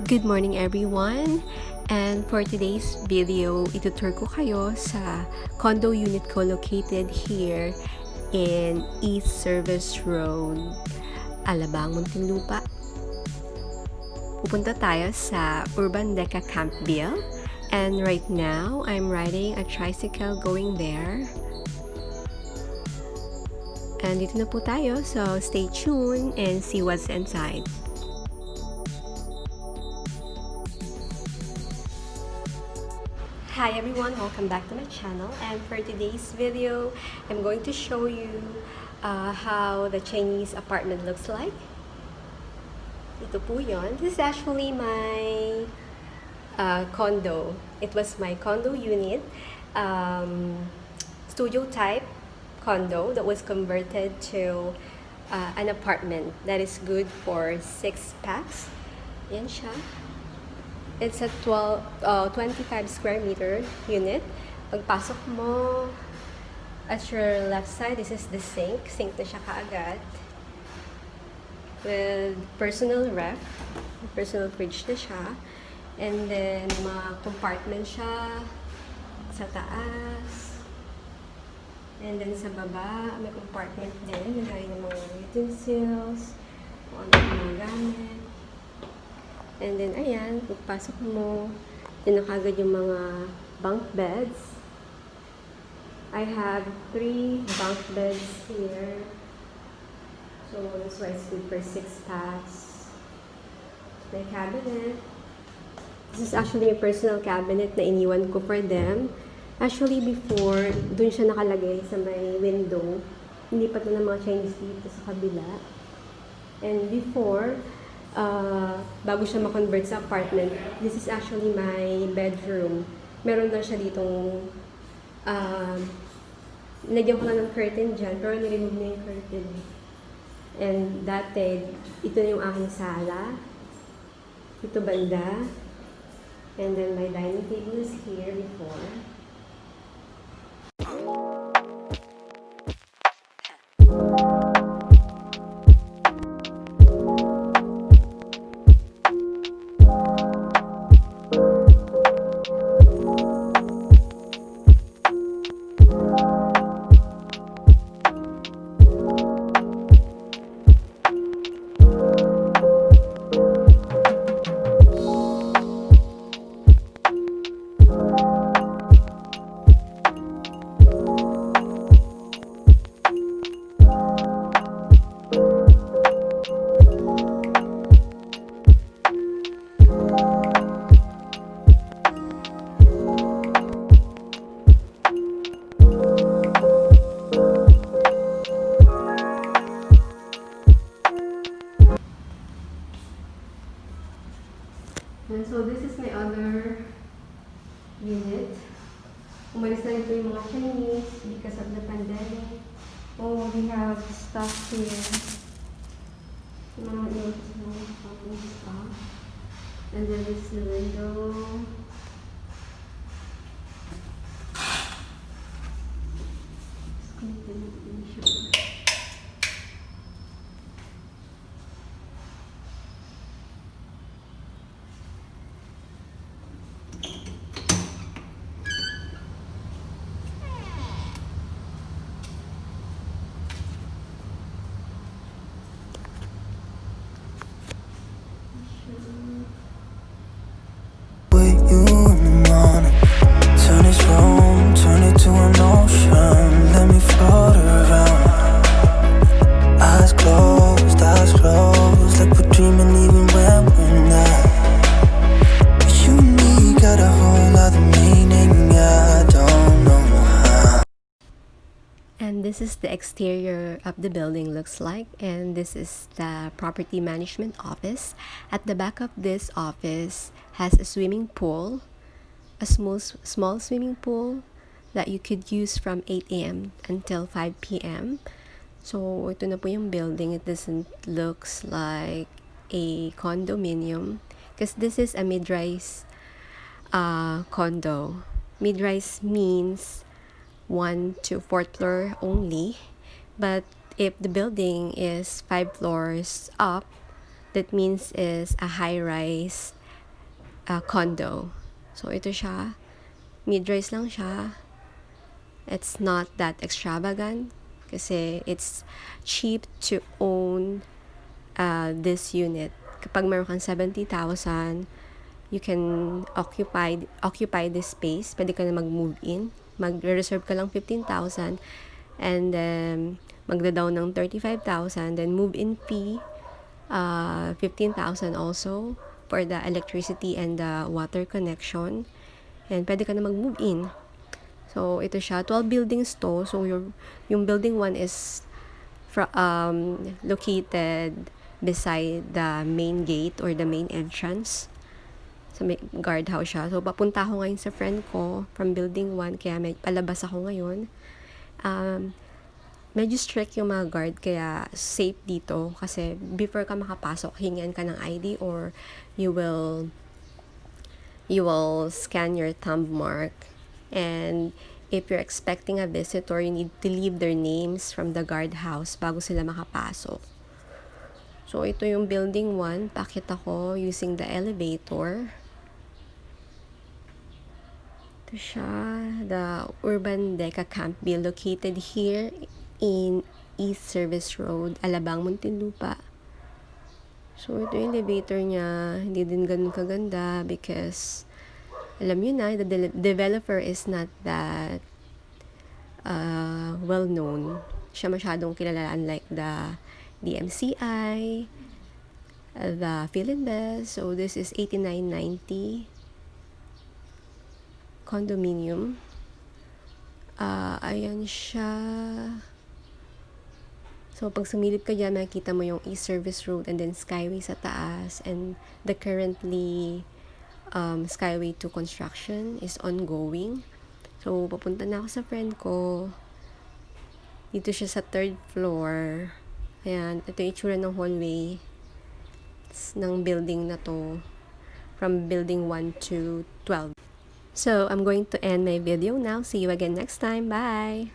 Good morning everyone! And for today's video, itutur ko kayo sa condo unit ko located here in East Service Road, Alabang Muntinlupa. Pupunta tayo sa Urban Deca Campville, and right now, I'm riding a tricycle going there. And dito na po tayo, so stay tuned and see what's inside. Hi everyone, welcome back to my channel, and for today's video I'm going to show you how the Chinese apartment looks like. Ito po yun. This is actually my condo. It was my condo unit, studio type condo that was converted to an apartment that is good for 6 packs. Yan siya. It's a 25 square meter unit. Pagpasok mo, at your left side, this is the sink. Sink na siya kaagad. With personal ref. Personal fridge na siya. And then, mga compartment siya sa taas. And then sa baba, may compartment din. Nagay ng mga utensils. Kung ano yung mga gamit. And then, ayan, pagpasok mo, yun na kagad yung mga bunk beds. I have 3 bunk beds here. So, that's why it's good for 6 packs. My cabinet. This is actually a personal cabinet na iniwan ko for them. Actually, before, dun siya nakalagay sa may window. Hindi pa ito ng mga Chinese dito sa kabila. And before, bago siya ma-convert sa apartment, this is actually my bedroom. Meron lang siya ditong nilagyan ko lang ng curtain dyan, pero niremove na yung curtain. And dati, ito na yung aking sala. Ito banda. And then my dining table is here before. And so this is my other unit. Umalis na ito yung mga Chinese because of the pandemic. Oh, we have stuff here. Mga stuff. And then this is the window. And this is the exterior of the building looks like, and this is the property management office. At the back of this office has a swimming pool, a small swimming pool that you could use from 8 a.m. until 5 p.m. So ito na po yung building. It doesn't looks like a condominium because this is a mid-rise condo. Mid-rise means 1 to 4th floor only, but if the building is 5 floors up, that means is a high-rise condo. So, ito siya. Mid-rise lang siya. It's not that extravagant kasi it's cheap to own this unit. Kapag meron kang 70,000, you can occupy this space. Pwede ka na mag-move in. Mag-reserve ka lang 15,000 and then magda-down ng 35,000, then move-in fee 15,000 also for the electricity and the water connection. And pwede ka na mag-move in. So, ito siya. 12 buildings to. So, yung building 1 is located beside the main gate or the main entrance. So, may guardhouse siya. So, papunta ako ngayon sa friend ko from building 1. Kaya may palabas ako ngayon. Medyo strict yung mga guard. Kaya safe dito. Kasi before ka makapasok, hingian ka ng ID or you will scan your thumb mark. And if you're expecting a visitor, you need to leave their names from the guardhouse bago sila makapasok. So, ito yung building 1. Pakit ako using the elevator. Ito siya, the Urban Deca Campville, located here in East Service Road, Alabang Muntinlupa. So, ito yung elevator niya. Hindi din ganun kaganda because alam nyo na, the developer is not that well known. Siya masyadong kilala unlike the DMCI, the Philinvest. So, this is 8990 condominium. Ayan siya. So, pag sumilip ka dyan, makikita mo yung East Service Road and then Skyway sa taas. And the currently Skyway 2 construction is ongoing. So, papunta na ako sa friend ko. Dito siya sa 3rd floor. Ayan, ito yung itsura ng hallway ng building na to. From building 1 to 12. So, I'm going to end my video now. See you again next time. Bye!